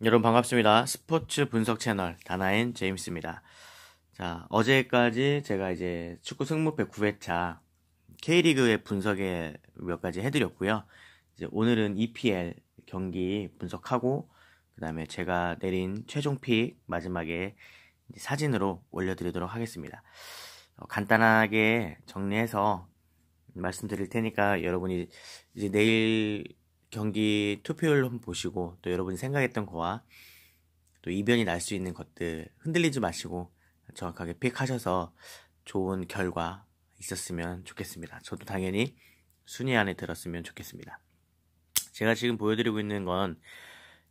여러분 반갑습니다. 스포츠 분석 채널 다나인 제임스입니다. 자, 어제까지 제가 이제 축구 승무패 9회차 K리그의 분석에 몇 가지 해드렸고요. 이제 오늘은 EPL 경기 분석하고 그 다음에 제가 내린 최종 픽 마지막에 사진으로 올려드리도록 하겠습니다. 간단하게 정리해서 말씀드릴 테니까 여러분이 이제 내일 경기 투표율 한번 보시고 또 여러분이 생각했던 거와 또 이변이 날 수 있는 것들 흔들리지 마시고 정확하게 픽하셔서 좋은 결과 있었으면 좋겠습니다. 저도 당연히 순위 안에 들었으면 좋겠습니다. 제가 지금 보여드리고 있는 건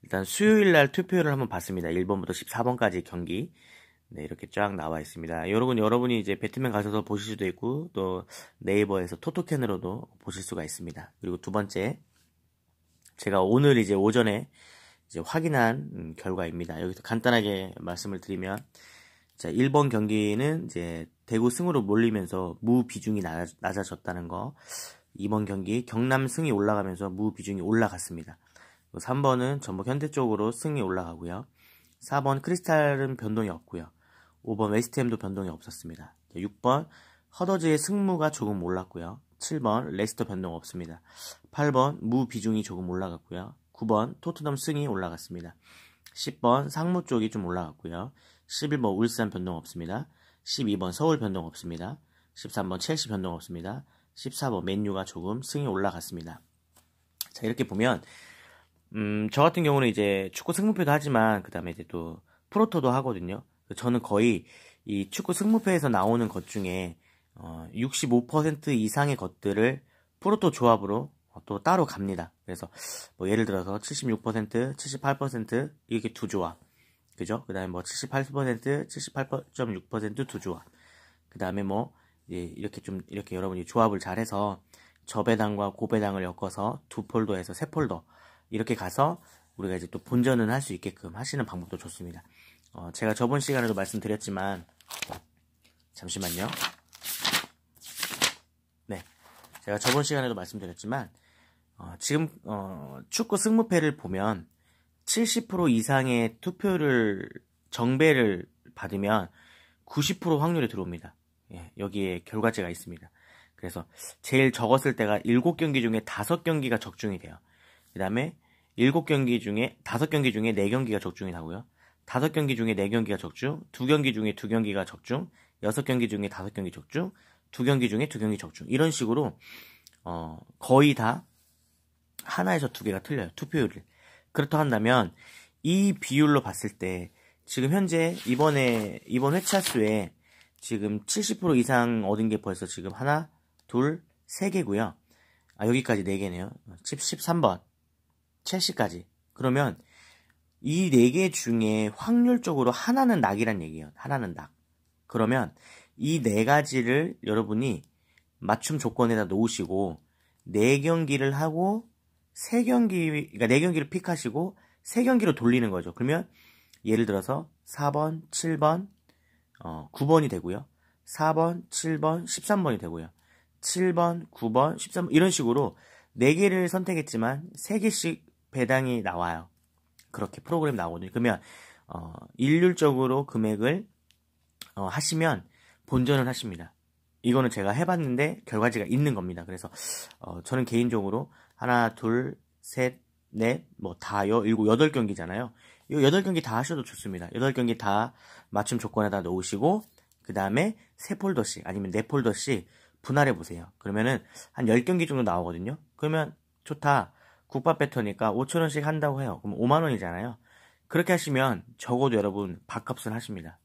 일단 수요일날 투표율을 한번 봤습니다. 1번부터 14번까지 경기 네, 이렇게 쫙 나와 있습니다. 여러분이 이제 배트맨 가셔서 보실 수도 있고 또 네이버에서 토토캔으로도 보실 수가 있습니다. 그리고 두 번째 제가 오늘 이제 오전에 이제 확인한 결과입니다. 여기서 간단하게 말씀을 드리면, 자, 1번 경기는 이제 대구 승으로 몰리면서 무 비중이 낮아졌다는 거. 2번 경기 경남 승이 올라가면서 무 비중이 올라갔습니다. 3번은 전북 현대 쪽으로 승이 올라가고요. 4번 크리스탈은 변동이 없고요. 5번 웨스트햄도 변동이 없었습니다. 6번 허더즈의 승무가 조금 올랐고요. 7번 레스터 변동 없습니다. 8번 무 비중이 조금 올라갔고요. 9번 토트넘 승이 올라갔습니다. 10번 상무 쪽이 좀 올라갔고요. 11번 울산 변동 없습니다. 12번 서울 변동 없습니다. 13번 첼시 변동 없습니다. 14번 맨유가 조금 승이 올라갔습니다. 자, 이렇게 보면 저 같은 경우는 이제 축구 승무패도 하지만 그 다음에 이제 또 프로토도 하거든요. 저는 거의 이 축구 승무패에서 나오는 것 중에 65% 이상의 것들을 프로토 조합으로 또 따로 갑니다. 그래서 뭐 예를 들어서 76%, 78% 이렇게 두 조합, 그죠? 그 다음에 뭐 78%, 78.6% 두 조합. 그 다음에 뭐 이렇게 여러분이 조합을 잘해서 저배당과 고배당을 엮어서 두 폴더에서 세 폴더 이렇게 가서 우리가 이제 또 본전은 할 수 있게끔 하시는 방법도 좋습니다. 제가 저번 시간에도 말씀드렸지만 잠시만요. 네, 제가 저번 시간에도 말씀드렸지만 지금 축구 승무패를 보면 70% 이상의 투표를 정배를 받으면 90% 확률이 들어옵니다. 예, 여기에 결과제가 있습니다. 그래서 제일 적었을 때가 7경기 중에 5경기가 적중이 돼요. 그 다음에 7경기 중에 5경기 중에 4경기가 적중이 나고요. 5경기 중에 4경기가 적중, 2경기 중에 2경기가 적중, 6경기 중에 5경기 적중, 2경기 중에 2경기 적중. 이런 식으로 거의 다 하나에서 2개가 틀려요. 투표율이. 그렇다 한다면 이 비율로 봤을 때 지금 현재 이번 회차 수에 지금 70% 이상 얻은 게 벌써 지금 하나, 둘, 3개고요. 여기까지 4개네요. 13번 첼시까지. 그러면 이 4개 중에 확률적으로 하나는 낙이란 얘기예요. 하나는 낙. 그러면 이 4가지를 여러분이 맞춤 조건에다 놓으시고 4경기를 하고 3경기, 그러니까 4경기를 픽하시고 3경기로 돌리는 거죠. 그러면 예를 들어서 4번, 7번, 9번이 되고요. 4번, 7번, 13번이 되고요. 7번, 9번, 13번 이런 식으로 4개를 선택했지만 3개씩 배당이 나와요. 그렇게 프로그램 나오거든요. 그러면 일률적으로 금액을 하시면 본전을 하십니다. 이거는 제가 해봤는데 결과지가 있는 겁니다. 그래서 저는 개인적으로 하나, 둘, 셋, 넷, 뭐 다요, 7, 8경기잖아요. 이 8경기 다 하셔도 좋습니다. 8경기 다 맞춤 조건에다 놓으시고 그 다음에 3폴더씩 아니면 4폴더씩 분할해 보세요. 그러면은 한 10경기 정도 나오거든요. 그러면 좋다. 국밥 배터니까 5,000원씩 한다고 해요. 그럼 5만원이잖아요. 그렇게 하시면 적어도 여러분 밥값은 하십니다.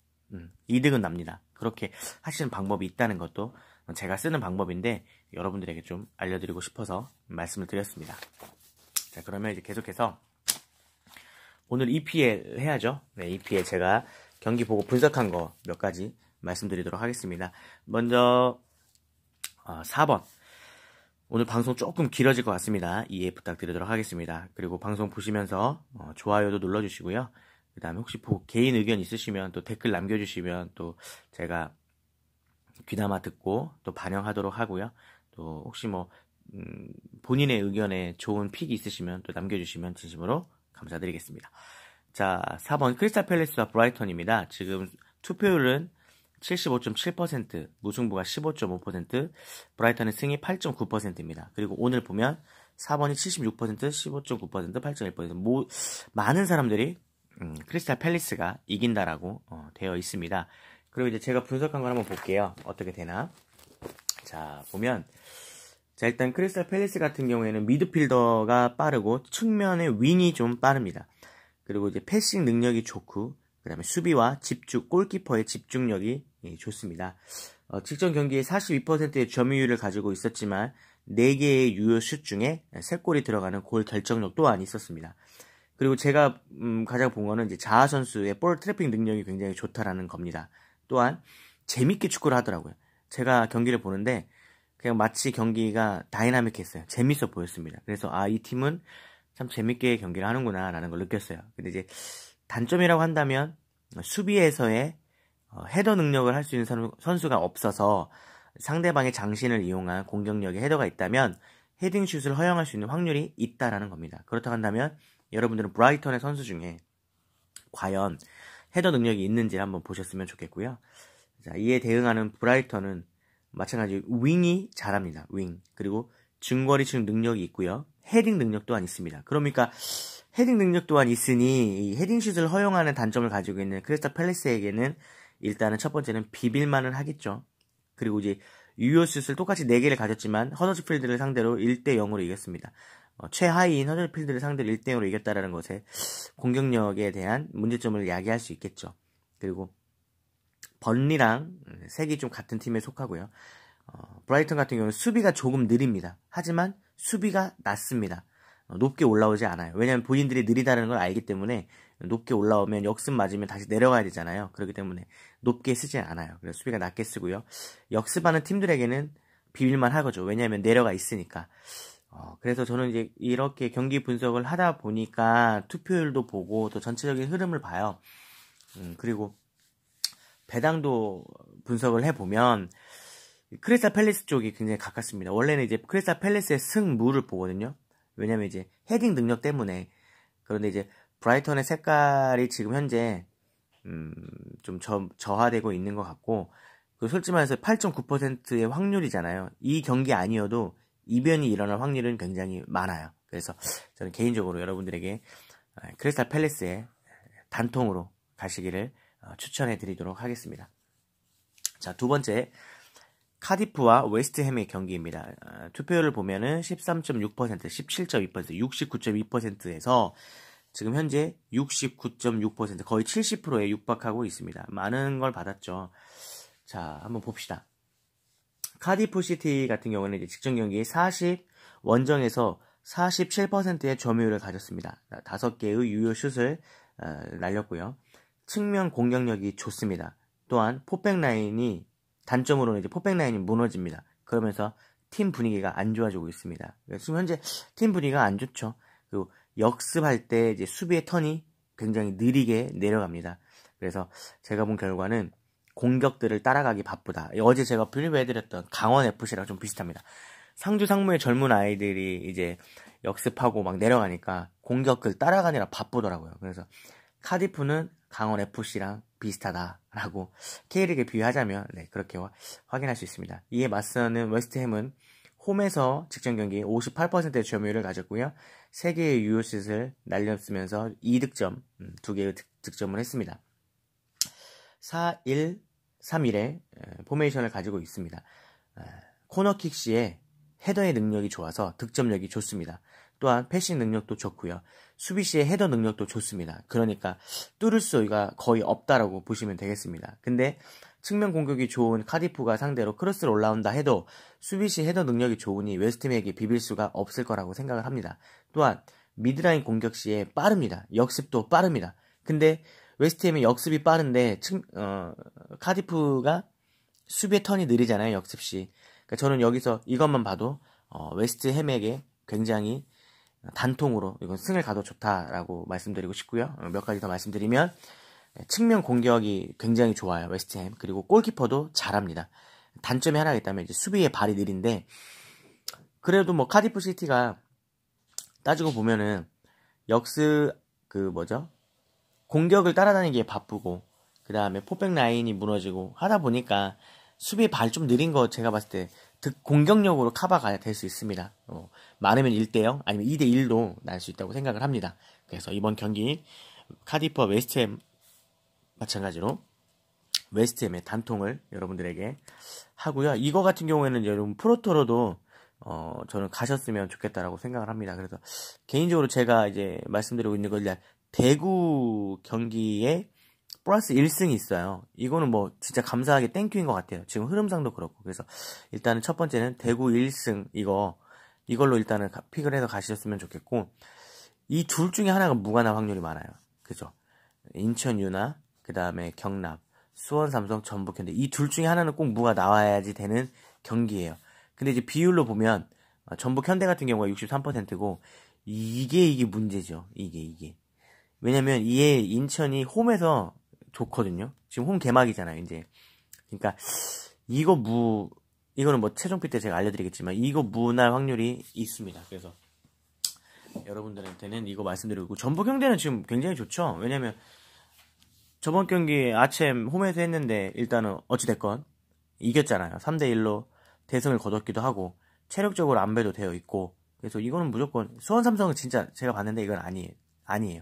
이득은 납니다. 그렇게 하시는 방법이 있다는 것도 제가 쓰는 방법인데 여러분들에게 좀 알려드리고 싶어서 말씀을 드렸습니다. 자, 그러면 이제 계속해서 오늘 EPL 해야죠. 네, EPL 제가 경기 보고 분석한 거 몇 가지 말씀드리도록 하겠습니다. 먼저 4번. 오늘 방송 조금 길어질 것 같습니다. 이해 부탁드리도록 하겠습니다. 그리고 방송 보시면서 좋아요도 눌러주시고요. 그 다음에 혹시 개인 의견 있으시면 또 댓글 남겨주시면 또 제가 귀담아 듣고 또 반영하도록 하고요. 또 혹시 뭐 본인의 의견에 좋은 픽이 있으시면 또 남겨주시면 진심으로 감사드리겠습니다. 자, 4번 크리스탈 팰리스와 브라이턴입니다. 지금 투표율은 75.7%, 무승부가 15.5%, 브라이턴의 승이 8.9%입니다. 그리고 오늘 보면 4번이 76%, 15.9%, 8.1%. 많은 사람들이 크리스탈 팰리스가 이긴다라고 되어 있습니다. 그리고 이제 제가 분석한 걸 한번 볼게요. 어떻게 되나. 자, 보면 자, 일단 크리스탈 팰리스 같은 경우에는 미드필더가 빠르고 측면의 윙이 좀 빠릅니다. 그리고 이제 패싱 능력이 좋고, 그 다음에 수비와 집중, 골키퍼의 집중력이 좋습니다. 직전 경기에 42%의 점유율을 가지고 있었지만 4개의 유효 슛 중에 3골이 들어가는 골 결정력 또한 있었습니다. 그리고 제가 가장 본 거는 이제 자하 선수의 볼 트래핑 능력이 굉장히 좋다라는 겁니다. 또한 재밌게 축구를 하더라고요. 제가 경기를 보는데 그냥 마치 경기가 다이나믹했어요. 재밌어 보였습니다. 그래서 이 팀은 참 재밌게 경기를 하는구나 라는 걸 느꼈어요. 근데 이제 단점이라고 한다면 수비에서의 헤더 능력을 할 수 있는 선수가 없어서 상대방의 장신을 이용한 공격력의 헤더가 있다면 헤딩슛을 허용할 수 있는 확률이 있다라는 겁니다. 그렇다고 한다면 여러분들은 브라이턴의 선수 중에 과연 헤더 능력이 있는지 한번 보셨으면 좋겠고요. 자, 이에 대응하는 브라이턴은 마찬가지로 윙이 잘합니다. 윙. 그리고 중거리 슛 능력이 있고요. 헤딩 능력 또한 있습니다. 그러니까 헤딩 능력 또한 있으니 이 헤딩슛을 허용하는 단점을 가지고 있는 크리스탈 팰리스에게는 일단은 첫 번째는 비빌만은 하겠죠. 그리고 이제 유효슛을 똑같이 4개를 가졌지만 허더스필드를 상대로 1대0으로 이겼습니다. 최하위인 허더스필드를 상대로 1대0으로 이겼다라는 것에 공격력에 대한 문제점을 야기할 수 있겠죠. 그리고 번리랑 색이 좀 같은 팀에 속하고요. 브라이턴 같은 경우는 수비가 조금 느립니다. 하지만 수비가 낮습니다. 높게 올라오지 않아요. 왜냐하면 본인들이 느리다는 걸 알기 때문에 높게 올라오면 역습 맞으면 다시 내려가야 되잖아요. 그렇기 때문에 높게 쓰지 않아요. 그래서 수비가 낮게 쓰고요. 역습하는 팀들에게는 비빌만 하거죠. 왜냐하면 내려가 있으니까. 그래서 저는 이제 이렇게 경기 분석을 하다 보니까 투표율도 보고 또 전체적인 흐름을 봐요. 그리고 배당도 분석을 해보면 크리스탈 팰리스 쪽이 굉장히 가깝습니다. 원래는 이제 크리스탈 팰리스의 승무를 보거든요. 왜냐면 이제 헤딩 능력 때문에. 그런데 이제 브라이턴의 색깔이 지금 현재 좀 저하되고 있는 것 같고, 솔직히 말해서 8.9%의 확률이잖아요. 이 경기 아니어도 이변이 일어날 확률은 굉장히 많아요. 그래서 저는 개인적으로 여러분들에게 크리스탈 팰리스의 단통으로 가시기를 추천해 드리도록 하겠습니다. 자, 두 번째 카디프와 웨스트햄의 경기입니다. 투표율을 보면은 13.6%, 17.2%, 69.2%에서 지금 현재 69.6%, 거의 70%에 육박하고 있습니다. 많은 걸 받았죠. 자, 한번 봅시다. 카디프 시티 같은 경우는 이제 직전 경기에 원정에서 47%의 점유율을 가졌습니다. 5개의 유효 슛을 날렸고요. 측면 공격력이 좋습니다. 또한 포백 라인이 단점으로는 이제 포백 라인이 무너집니다. 그러면서 팀 분위기가 안 좋아지고 있습니다. 지금 현재 팀 분위기가 안 좋죠. 그리고 역습할 때 이제 수비의 턴이 굉장히 느리게 내려갑니다. 그래서 제가 본 결과는 공격들을 따라가기 바쁘다. 어제 제가 분류해드렸던 강원 FC랑 좀 비슷합니다. 상주 상무의 젊은 아이들이 이제 역습하고 막 내려가니까 공격을 따라가느라 바쁘더라고요. 그래서 카디프는 강원 FC랑 비슷하다라고 K리그에 비유하자면 그렇게 확인할 수 있습니다. 이에 맞서는 웨스트햄은 홈에서 직전 경기 58%의 점유율을 가졌고요. 3개의 유효슛을 날렸으면서 2득점, 2개의 득점을 했습니다. 4-1-3-1의 포메이션을 가지고 있습니다. 코너킥 시에 헤더의 능력이 좋아서 득점력이 좋습니다. 또한 패싱 능력도 좋고요. 수비 시에 헤더 능력도 좋습니다. 그러니까 뚫을 수가 거의 없다라고 보시면 되겠습니다. 근데 측면 공격이 좋은 카디프가 상대로 크로스를 올라온다 해도 수비 시 헤더 능력이 좋으니 웨스트햄에게 비빌 수가 없을 거라고 생각을 합니다. 또한 미드라인 공격 시에 빠릅니다. 역습도 빠릅니다. 근데 웨스트햄의 역습이 빠른데 카디프가 수비의 턴이 느리잖아요. 역습 시. 그러니까 저는 여기서 이것만 봐도 웨스트햄에게 굉장히 단통으로 이건 승을 가도 좋다라고 말씀드리고 싶고요. 몇 가지 더 말씀드리면 측면 공격이 굉장히 좋아요. 웨스트햄. 그리고 골키퍼도 잘합니다. 단점이 하나가 있다면 이제 수비의 발이 느린데 그래도 뭐 카디프 시티가 따지고 보면은 역습 공격을 따라다니기에 바쁘고 그 다음에 포백 라인이 무너지고 하다 보니까 수비 발 좀 느린 거 제가 봤을 때 공격력으로 커버가 될 수 있습니다. 많으면 1대0 아니면 2대1도 날 수 있다고 생각을 합니다. 그래서 이번 경기 카디프와 웨스트햄 마찬가지로 웨스트햄의 단통을 여러분들에게 하고요. 이거 같은 경우에는 여러분 프로토로도 저는 가셨으면 좋겠다라고 생각을 합니다. 그래서 개인적으로 제가 이제 말씀드리고 있는 건 대구 경기에 플러스 1승이 있어요. 이거는 뭐 진짜 감사하게 땡큐인 것 같아요. 지금 흐름상도 그렇고. 그래서 일단은 첫 번째는 대구 1승 이걸로 일단은 픽을 해서 가셨으면 좋겠고, 이 둘 중에 하나가 무가 날 확률이 많아요. 그죠? 인천 유나 그 다음에 경남, 수원 삼성, 전북 현대, 이 둘 중에 하나는 꼭 무가 나와야지 되는 경기예요. 근데 이제 비율로 보면 전북 현대 같은 경우가 63%고 이게 문제죠. 이게 왜냐면 이게 인천이 홈에서 좋거든요. 지금 홈 개막이잖아요, 이제. 그러니까 이거는 뭐 최종피 때 제가 알려드리겠지만 이거 무날 확률이 있습니다. 그래서 여러분들한테는 이거 말씀드리고, 전북 현대는 지금 굉장히 좋죠. 왜냐면 저번 경기 아침 홈에서 했는데 일단은 어찌됐건 이겼잖아요. 3대1로 대승을 거뒀기도 하고 체력적으로 안배도 되어 있고, 그래서 이거는 무조건 수원 삼성은 진짜 제가 봤는데 이건 아니에요.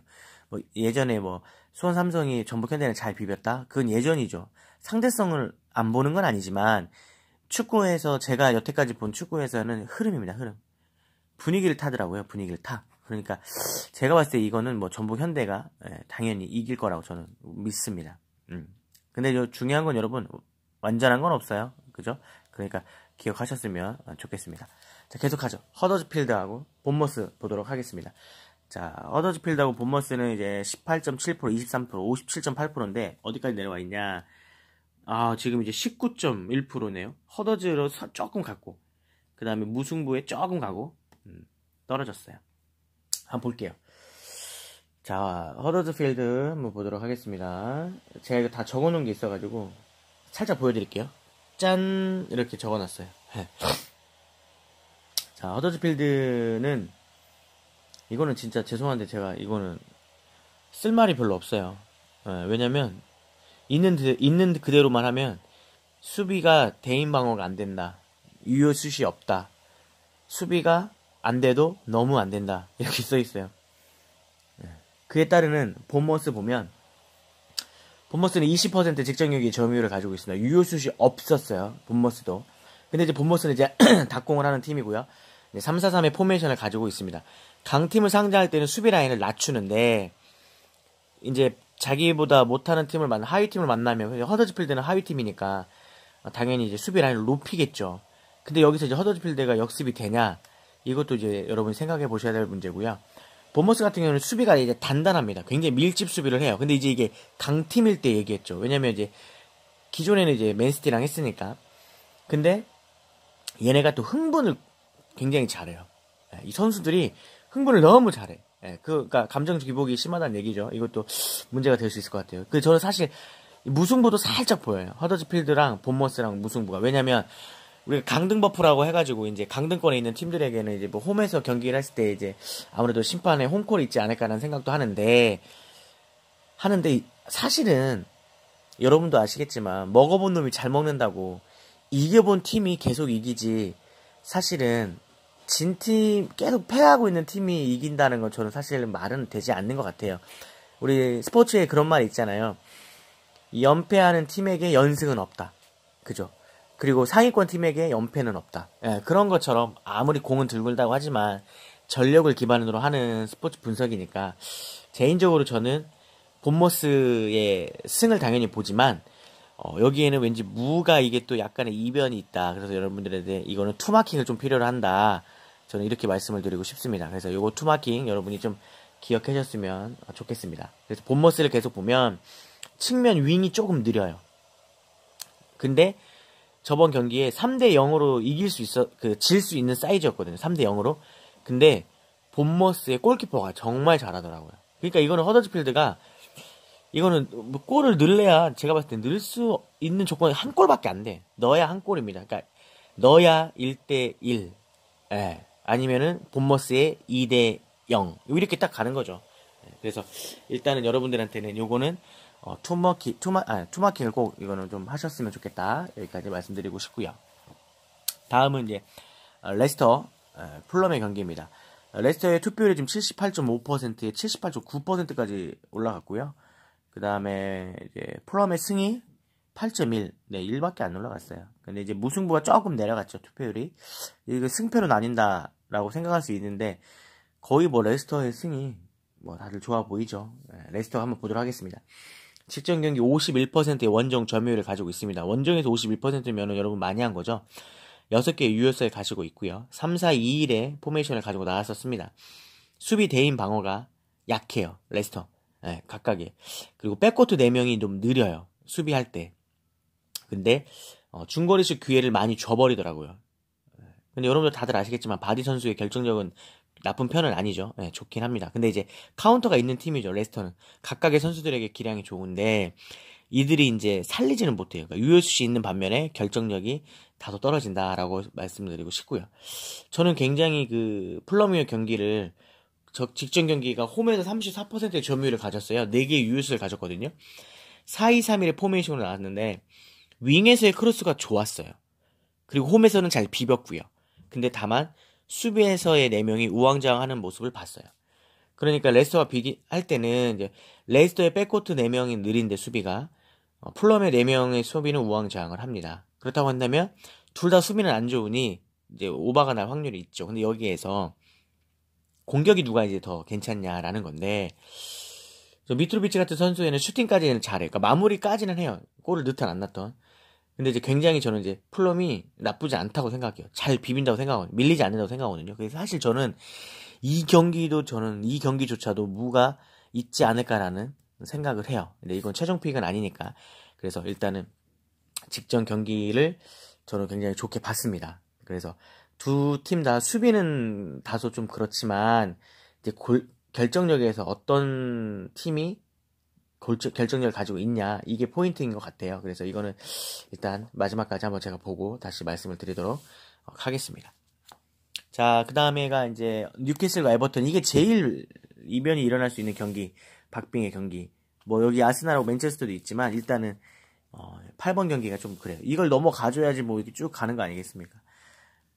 뭐 예전에 뭐 수원 삼성이 전북 현대를 잘 비볐다? 그건 예전이죠. 상대성을 안 보는 건 아니지만 축구에서 제가 여태까지 본 축구에서는 흐름입니다. 흐름. 분위기를 타더라고요. 분위기를 타. 그러니까 제가 봤을 때 이거는 뭐 전북 현대가 당연히 이길 거라고 저는 믿습니다. 근데 중요한 건 여러분, 완전한 건 없어요. 그죠? 그러니까 기억하셨으면 좋겠습니다. 자, 계속하죠. 허더즈필드하고 본머스 보도록 하겠습니다. 자, 허더즈필드하고 본머스는 이제 18.7%, 23%, 57.8%인데 어디까지 내려와 있냐? 지금 이제 19.1%네요. 허더즈로 조금 갔고, 그 다음에 무승부에 조금 가고 떨어졌어요. 한번 볼게요. 자, 허더즈필드 한번 보도록 하겠습니다. 제가 이거 다 적어놓은 게 있어가지고 살짝 보여드릴게요. 짠! 이렇게 적어놨어요. 자, 허더즈필드는 이거는 진짜 죄송한데 제가 이거는 쓸 말이 별로 없어요. 왜냐면 있는 그대로만 하면 수비가 대인 방어가 안 된다, 유효슛이 없다, 수비가 안 돼도 너무 안 된다, 이렇게 써 있어요. 그에 따르는 본머스 보면 본머스는 20% 직접력의 점유율을 가지고 있습니다. 유효슛이 없었어요. 본머스도. 근데 이제 본머스는 이제 닭공을 하는 팀이고요. 3-4-3의 포메이션을 가지고 있습니다. 강팀을 상대할 때는 수비 라인을 낮추는데, 이제 자기보다 못하는 하위 팀을 만나면, 허더즈필드는 하위 팀이니까 당연히 이제 수비 라인을 높이겠죠. 근데 여기서 이제 허더즈필드가 역습이 되냐? 이것도 이제 여러분이 생각해 보셔야 될 문제고요. 본머스 같은 경우는 수비가 이제 단단합니다. 굉장히 밀집 수비를 해요. 근데 이제 이게 강팀일 때 얘기했죠. 왜냐면 이제 기존에는 이제 맨시티랑 했으니까. 근데 얘네가 또 흥분을 굉장히 잘해요. 이 선수들이 흥분을 너무 잘해. 그러니까 감정 기복이 심하다는 얘기죠. 이것도 문제가 될 수 있을 것 같아요. 저는 사실 무승부도 살짝 보여요. 허더즈필드랑 본머스랑 무승부가. 왜냐면 우리가 강등 버프라고 해가지고 이제 강등권에 있는 팀들에게는 이제 뭐 홈에서 경기를 했을 때 이제 아무래도 심판에 홈콜이 있지 않을까라는 생각도 하는데 사실은 여러분도 아시겠지만 먹어본 놈이 잘 먹는다고 이겨본 팀이 계속 이기지, 사실은 진 팀 계속 패하고 있는 팀이 이긴다는 건 저는 사실 말은 되지 않는 것 같아요. 우리 스포츠에 그런 말이 있잖아요. 연패하는 팀에게 연승은 없다. 그죠? 그리고 상위권 팀에게 연패는 없다. 그런 것처럼 아무리 공은 들굴다고 하지만 전력을 기반으로 하는 스포츠 분석이니까 개인적으로 저는 본머스의 승을 당연히 보지만 여기에는 왠지 무가 이게 또 약간의 이변이 있다. 그래서 여러분들한테 이거는 투마킹을 좀 필요로 한다. 저는 이렇게 말씀을 드리고 싶습니다. 그래서 이거 투마킹 여러분이 좀 기억해 주셨으면 좋겠습니다. 그래서 본머스를 계속 보면 측면 윙이 조금 느려요. 근데 저번 경기에 3대0으로 질 수 있는 사이즈였거든요. 3대0으로. 근데 본머스의 골키퍼가 정말 잘하더라고요. 그러니까 이거는 허더즈필드가 이거는 뭐 골을 넣을래야 제가 봤을 때 넣을 수 있는 조건이 한 골밖에 안 돼. 넣어야 한 골입니다. 그러니까 넣어야 1대1. 아니면은 본머스의 2대0. 이렇게 딱 가는 거죠. 그래서 일단은 여러분들한테는 요거는 투마킹을 꼭 이거는 좀 하셨으면 좋겠다. 여기까지 말씀드리고 싶고요. 다음은 이제 레스터 풀럼의 경기입니다. 레스터의 투표율이 지금 78.5%에 78.9%까지 올라갔고요. 그 다음에 이제 풀럼의 승이 8.1, 네, 1밖에 안 올라갔어요. 근데 이제 무승부가 조금 내려갔죠, 투표율이. 이거 승패로 나뉜다라고 생각할 수 있는데, 거의 뭐 레스터의 승이 뭐 다들 좋아 보이죠. 레스터 한번 보도록 하겠습니다. 직전 경기 51%의 원정 점유율을 가지고 있습니다. 원정에서 51%면은 여러분 많이 한 거죠. 6개의 유효수를 가지고 있고요. 3-4-2-1의 포메이션을 가지고 나왔었습니다. 수비 대인 방어가 약해요. 레스터. 네, 각각에. 그리고 백코트 4명이 좀 느려요. 수비할 때. 근데 중거리슛 기회를 많이 줘버리더라고요. 근데 여러분들 다들 아시겠지만 바디 선수의 결정력은 나쁜 편은 아니죠. 네, 좋긴 합니다. 근데 이제 카운터가 있는 팀이죠. 레스터는. 각각의 선수들에게 기량이 좋은데 이들이 이제 살리지는 못해요. 그러니까 유효슛이 있는 반면에 결정력이 다소 떨어진다라고 말씀드리고 싶고요. 저는 굉장히 그 플러미어 경기를 직전 경기가 홈에서 34%의 점유율을 가졌어요. 4개의 유효슛을 가졌거든요. 4-2-3-1의 포메이션으로 나왔는데 윙에서의 크로스가 좋았어요. 그리고 홈에서는 잘 비볐고요. 근데 다만 수비에서의 4명이 우왕좌왕하는 모습을 봤어요. 그러니까 레스터와 비교할 때는 이제 레스터의 백코트 4명이 느린데 수비가 풀럼의 4명의 수비는 우왕좌왕을 합니다. 그렇다고 한다면 둘 다 수비는 안 좋으니 이제 오바가 날 확률이 있죠. 근데 여기에서 공격이 누가 이제 더 괜찮냐라는 건데 미트로비치 같은 선수에는 슈팅까지는 잘해요. 그러니까 마무리까지는 해요. 골을 넣든 안 넣든. 근데 이제 굉장히 저는 이제 플럼이 나쁘지 않다고 생각해요. 잘 비빈다고 생각하거든요. 밀리지 않는다고 생각하거든요. 그래서 사실 저는 이 경기조차도 무가 있지 않을까라는 생각을 해요. 근데 이건 최종 픽은 아니니까. 그래서 일단은 직전 경기를 저는 굉장히 좋게 봤습니다. 그래서 두 팀 다 수비는 다소 좀 그렇지만 이제 결정력에서 어떤 팀이 결정력을 가지고 있냐 이게 포인트인 것 같아요. 그래서 이거는 일단 마지막까지 한번 제가 보고 다시 말씀을 드리도록 하겠습니다. 자, 그 다음에가 이제 뉴캐슬과 에버턴. 이게 제일 이변이 일어날 수 있는 경기, 박빙의 경기. 뭐 여기 아스날하고 맨체스터도 있지만 일단은 8번 경기가 좀 그래요. 이걸 넘어가줘야지 뭐 이렇게 쭉 가는 거 아니겠습니까?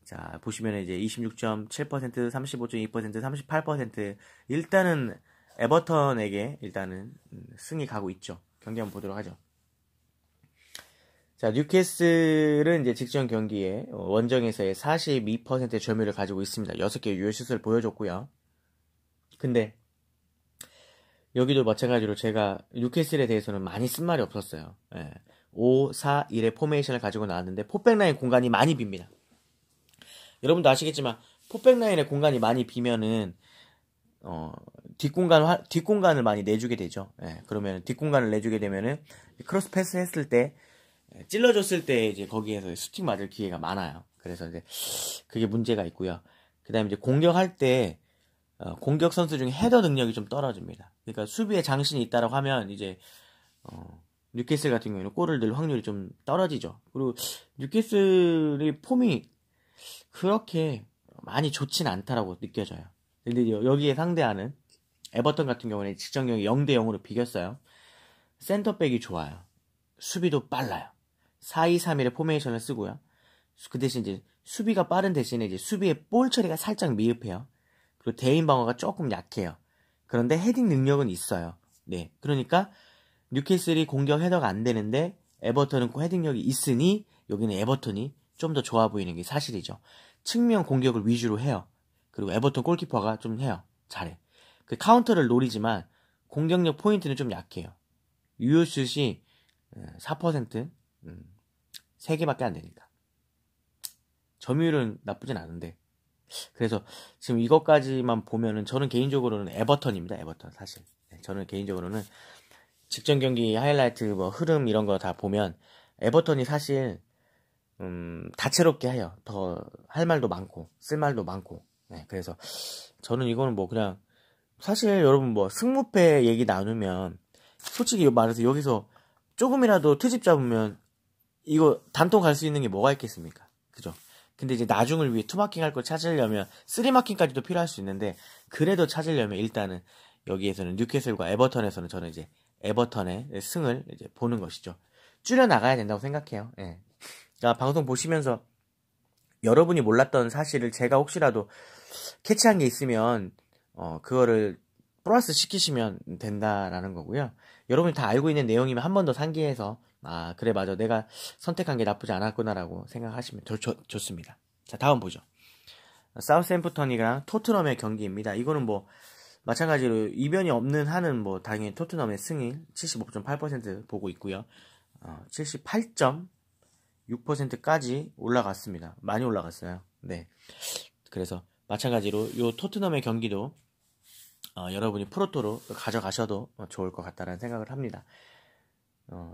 자, 보시면 이제 26.7%, 35.2%, 38% 일단은 에버턴에게 일단은 승이 가고 있죠. 경기 한번 보도록 하죠. 자, 뉴캐슬은 이제 직전 경기에 원정에서의 42%의 점유율을 가지고 있습니다. 6개의 유효슛을 보여줬고요. 근데 여기도 마찬가지로 제가 뉴캐슬에 대해서는 많이 쓴 말이 없었어요. 5-4-1의 포메이션을 가지고 나왔는데 포백라인 공간이 많이 빕니다. 여러분도 아시겠지만 포백라인의 공간이 많이 비면은 뒷공간을 많이 내주게 되죠. 그러면 뒷공간을 내주게 되면은 크로스 패스 했을 때 찔러줬을 때 이제 거기에서 슈팅 맞을 기회가 많아요. 그래서 이제 그게 문제가 있고요. 그다음에 이제 공격할 때 공격 선수 중에 헤더 능력이 좀 떨어집니다. 그러니까 수비에 장신이 있다라고 하면 이제 뉴캐슬 같은 경우에는 골을 넣을 확률이 좀 떨어지죠. 그리고 뉴캐슬의 폼이 그렇게 많이 좋진 않다라고 느껴져요. 근데 여기에 상대하는 에버턴 같은 경우는 직전 경기 0-0으로 비겼어요. 센터백이 좋아요. 수비도 빨라요. 4-2-3-1의 포메이션을 쓰고요. 그 대신 이제 수비가 빠른 대신에 이제 수비의 볼 처리가 살짝 미흡해요. 그리고 대인 방어가 조금 약해요. 그런데 헤딩 능력은 있어요. 네, 그러니까 뉴캐슬이 공격 헤더가 안 되는데 에버턴은 헤딩력이 있으니 여기는 에버턴이 좀 더 좋아 보이는 게 사실이죠. 측면 공격을 위주로 해요. 그리고 에버턴 골키퍼가 좀 해요. 잘해. 그 카운터를 노리지만 공격력 포인트는 좀 약해요. 유효슛이 4%, 3개밖에 안 되니까. 점유율은 나쁘진 않은데. 그래서 지금 이것까지만 보면은 저는 개인적으로는 에버턴입니다. 에버턴 사실. 저는 개인적으로는 직전 경기 하이라이트 뭐 흐름 이런 거 다 보면 에버턴이 사실 다채롭게 해요. 더 할 말도 많고 쓸 말도 많고. 그래서 저는 이거는 뭐 그냥 사실 여러분 뭐 승무패 얘기 나누면 솔직히 말해서 여기서 조금이라도 트집 잡으면 이거 단통 갈 수 있는 게 뭐가 있겠습니까? 그죠? 근데 이제 나중을 위해 투마킹 할 걸 찾으려면 3마킹까지도 필요할 수 있는데 그래도 찾으려면 일단은 여기에서는 뉴캐슬과 에버턴에서는 저는 이제 에버턴의 승을 이제 보는 것이죠. 줄여 나가야 된다고 생각해요. 예. 그러니까 방송 보시면서 여러분이 몰랐던 사실을 제가 혹시라도 캐치한 게 있으면 그거를 플러스 시키시면 된다라는 거고요. 여러분이 다 알고 있는 내용이면 한 번 더 상기해서 그래 맞아 내가 선택한 게 나쁘지 않았구나라고 생각하시면 좋습니다. 자, 다음 보죠. 사우스햄프턴이랑 토트넘의 경기입니다. 이거는 뭐 마찬가지로 이변이 없는 한은 뭐 당연히 토트넘의 승인 75.8% 보고 있고요. 78.6%까지 올라갔습니다. 많이 올라갔어요. 네. 그래서 마찬가지로 요 토트넘의 경기도 여러분이 프로토로 가져가셔도 좋을 것 같다라는 생각을 합니다.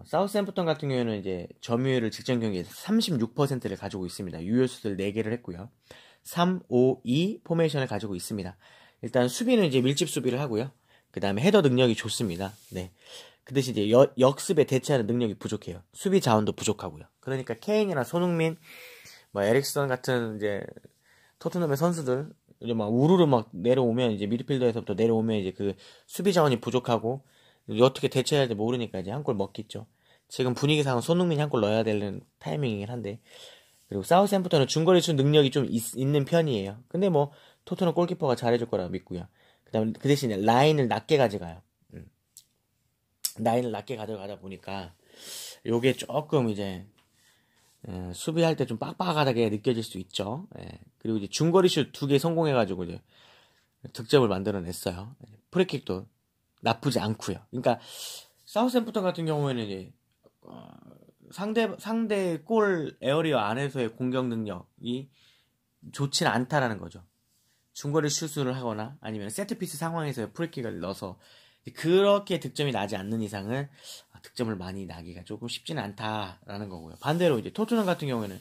사우스햄프턴 같은 경우에는 이제 점유율을 직전 경기에서 36%를 가지고 있습니다. 유효수를 4개를 했고요. 3-5-2 포메이션을 가지고 있습니다. 일단 수비는 이제 밀집 수비를 하고요. 그 다음에 헤더 능력이 좋습니다. 네. 그 대신 이제 역습에 대체하는 능력이 부족해요. 수비 자원도 부족하고요. 그러니까 케인이나 손흥민, 뭐 에릭슨 같은 이제 토트넘의 선수들 이제 막 우르르 막 내려오면 이제 미드필더에서부터 내려오면 이제 그 수비 자원이 부족하고 어떻게 대처해야 할지 모르니까 이제 한 골 먹겠죠. 지금 분위기상은 손흥민이 한 골 넣어야 되는 타이밍이긴 한데 그리고 사우스햄프턴은 중거리 슛 능력이 좀 있는 편이에요. 근데 뭐 토트넘 골키퍼가 잘해줄 거라고 믿고요. 그다음에 그 대신에 라인을 낮게 가져가요. 라인을 낮게 가져가다 보니까 요게 조금 이제 수비할 때 좀 빡빡하게 느껴질 수 있죠. 그리고 이제 중거리 슛 2개 성공해가지고 이제 득점을 만들어냈어요. 프리킥도 나쁘지 않고요. 그러니까 사우스햄프턴 같은 경우에는 이제 상대 골 에어리어 안에서의 공격 능력이 좋지는 않다라는 거죠. 중거리 슛을 하거나 아니면 세트피스 상황에서의 프리킥을 넣어서 그렇게 득점이 나지 않는 이상은 득점을 많이 나기가 조금 쉽지는 않다라는 거고요. 반대로 이제 토트넘 같은 경우에는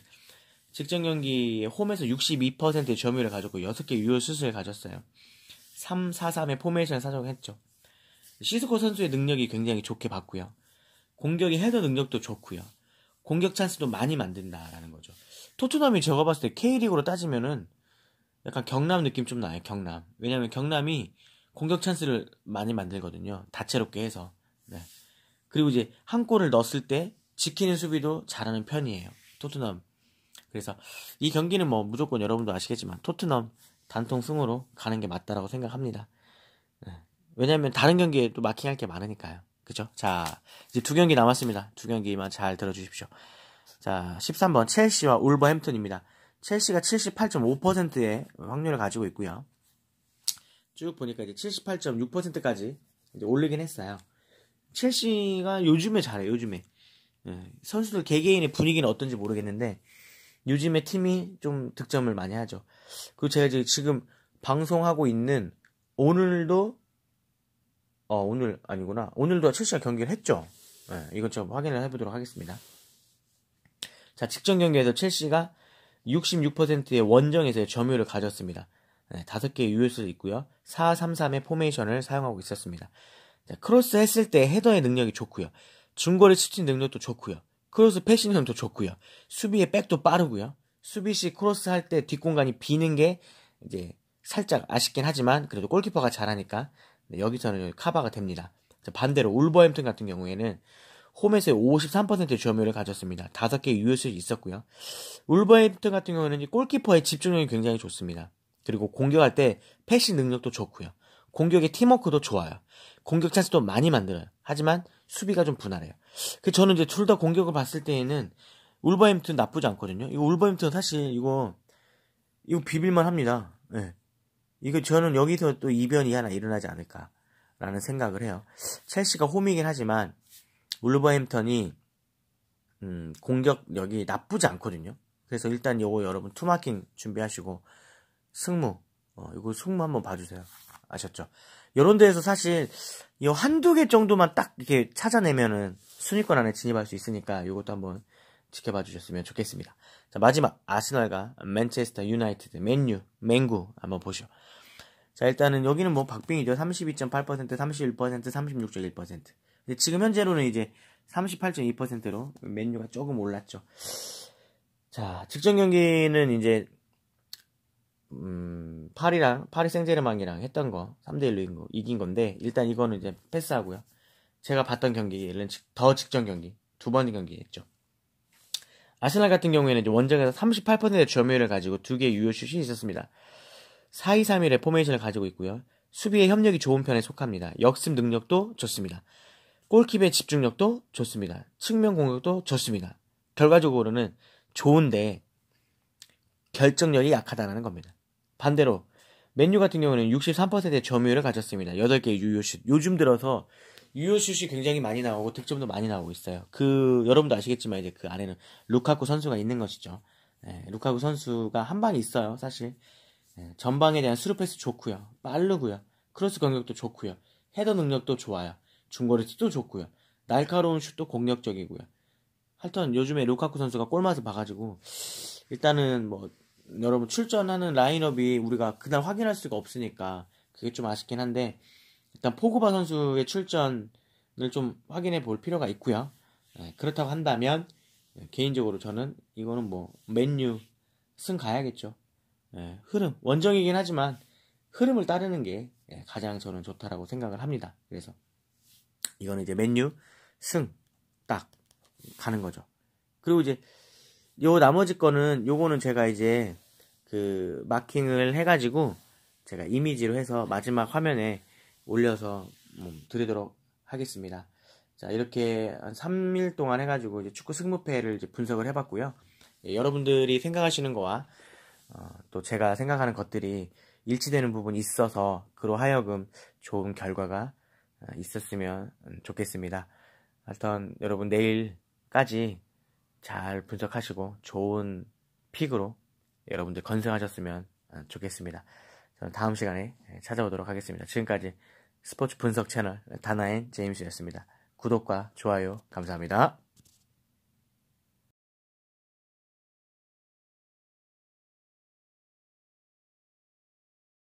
직전 경기에 홈에서 62%의 점유율을 가졌고 6개 유효 슛을 가졌어요. 3-4-3의 포메이션을 사용했죠. 시스코 선수의 능력이 굉장히 좋게 봤고요. 공격의 헤더 능력도 좋고요. 공격 찬스도 많이 만든다라는 거죠. 토트넘이 제가 봤을 때 K리그로 따지면은 약간 경남 느낌 좀 나요. 경남. 왜냐면 경남이 공격 찬스를 많이 만들거든요. 다채롭게 해서. 네. 그리고 이제 한 골을 넣었을 때 지키는 수비도 잘하는 편이에요. 토트넘. 그래서 이 경기는 뭐 무조건 여러분도 아시겠지만 토트넘 단통 승으로 가는 게 맞다라고 생각합니다. 네. 왜냐면 다른 경기에 또 마킹할 게 많으니까요. 그죠? 자, 이제 2경기 남았습니다. 2경기만 잘 들어주십시오. 자, 13번 첼시와 울버햄튼입니다. 첼시가 78.5%의 확률을 가지고 있고요. 쭉 보니까 이제 78.6%까지 이제 올리긴 했어요. 첼시가 요즘에 잘해요. 요즘에 선수들 개개인의 분위기는 어떤지 모르겠는데 요즘에 팀이 좀 득점을 많이 하죠. 그리고 제가 이제 지금 방송하고 있는 오늘도 오늘 아니구나. 오늘도 첼시가 경기를 했죠. 이것 좀 확인을 해보도록 하겠습니다. 자, 직전 경기에서 첼시가 66%의 원정에서의 점유율을 가졌습니다. 5개의 유효수도 있고요. 4-3-3의 포메이션을 사용하고 있었습니다. 자, 크로스 했을 때 헤더의 능력이 좋고요. 중거리 슈팅 능력도 좋고요. 크로스 패싱력도 좋고요. 수비의 백도 빠르고요. 수비 시 크로스 할 때 뒷공간이 비는 게 이제 살짝 아쉽긴 하지만 그래도 골키퍼가 잘하니까 여기서는 커버가 됩니다. 자, 반대로 울버햄튼 같은 경우에는 홈에서의 53%의 점유율을 가졌습니다. 5개의 유효슛이 있었고요. 울버햄튼 같은 경우는 골키퍼의 집중력이 굉장히 좋습니다. 그리고 공격할 때 패싱 능력도 좋고요. 공격의 팀워크도 좋아요. 공격 찬스도 많이 만들어요. 하지만 수비가 좀 분할해요. 저는 이제 둘 다 공격을 봤을 때에는 울버햄튼 나쁘지 않거든요. 이거 울버햄튼 사실 이거 비빌만 합니다. 네. 이거 저는 여기서 또 이변이 하나 일어나지 않을까라는 생각을 해요. 첼시가 홈이긴 하지만 울버햄턴이 공격력이 나쁘지 않거든요. 그래서 일단 요거 여러분 투마킹 준비하시고 승무 이거 승무 한번 봐주세요. 아셨죠? 요런 데에서 사실 이 한두 개 정도만 딱 이렇게 찾아내면은 순위권 안에 진입할 수 있으니까 요것도 한번 지켜봐 주셨으면 좋겠습니다. 자, 마지막 아스널과 맨체스터 유나이티드 맨구 한번 보시죠. 자, 일단은 여기는 뭐 박빙이죠. 32.8%, 31%, 36.1%. 근데 지금 현재로는 이제 38.2%로 맨유가 조금 올랐죠. 자, 직전 경기는 이제 파리 생제르맹이랑 했던 거 3대1로 이긴 건데 일단 이거는 이제 패스하고요. 제가 봤던 경기는 더 직전 경기 두 번의 경기 했죠. 아스날 같은 경우에는 이제 원정에서 38%의 점유율을 가지고 2개의 유효슛이 있었습니다. 4-2-3-1의 포메이션을 가지고 있고요. 수비의 협력이 좋은 편에 속합니다. 역습 능력도 좋습니다. 골킵의 집중력도 좋습니다. 측면 공격도 좋습니다. 결과적으로는 좋은데 결정력이 약하다는 겁니다. 반대로 맨유 같은 경우는 63%의 점유율을 가졌습니다. 8개의 유효슛. 요즘 들어서 유효슛이 굉장히 많이 나오고 득점도 많이 나오고 있어요. 여러분도 아시겠지만 이제 그 안에는 루카쿠 선수가 있는 것이죠. 루카쿠 선수가 한 방이 있어요, 사실. 전방에 대한 스루 패스 좋고요. 빠르고요. 크로스 공격도 좋고요. 헤더 능력도 좋아요. 중거리 슛도 좋고요. 날카로운 슛도 공격적이고요. 하여튼 요즘에 루카쿠 선수가 골맛을 봐가지고 일단은 뭐 여러분 출전하는 라인업이 우리가 그날 확인할 수가 없으니까 그게 좀 아쉽긴 한데 일단 포그바 선수의 출전을 좀 확인해 볼 필요가 있고요. 그렇다고 한다면 개인적으로 저는 이거는 뭐 맨유 승 가야겠죠. 흐름 원정이긴 하지만 흐름을 따르는 게 가장 저는 좋다라고 생각을 합니다. 그래서 이거는 이제 맨유 승 딱 가는 거죠. 그리고 이제 요 나머지 거는 요거는 제가 이제 그 마킹을 해가지고 제가 이미지로 해서 마지막 화면에 올려서 드리도록 하겠습니다. 자, 이렇게 한 3일 동안 해가지고 이제 축구 승무패를 이제 분석을 해봤고요. 여러분들이 생각하시는 거와 또 제가 생각하는 것들이 일치되는 부분이 있어서 그로 하여금 좋은 결과가 있었으면 좋겠습니다. 하여튼 여러분 내일까지 잘 분석하시고 좋은 픽으로 여러분들 건승하셨으면 좋겠습니다. 저는 다음 시간에 찾아오도록 하겠습니다. 지금까지 스포츠 분석 채널 다나인 제임스였습니다. 구독과 좋아요 감사합니다.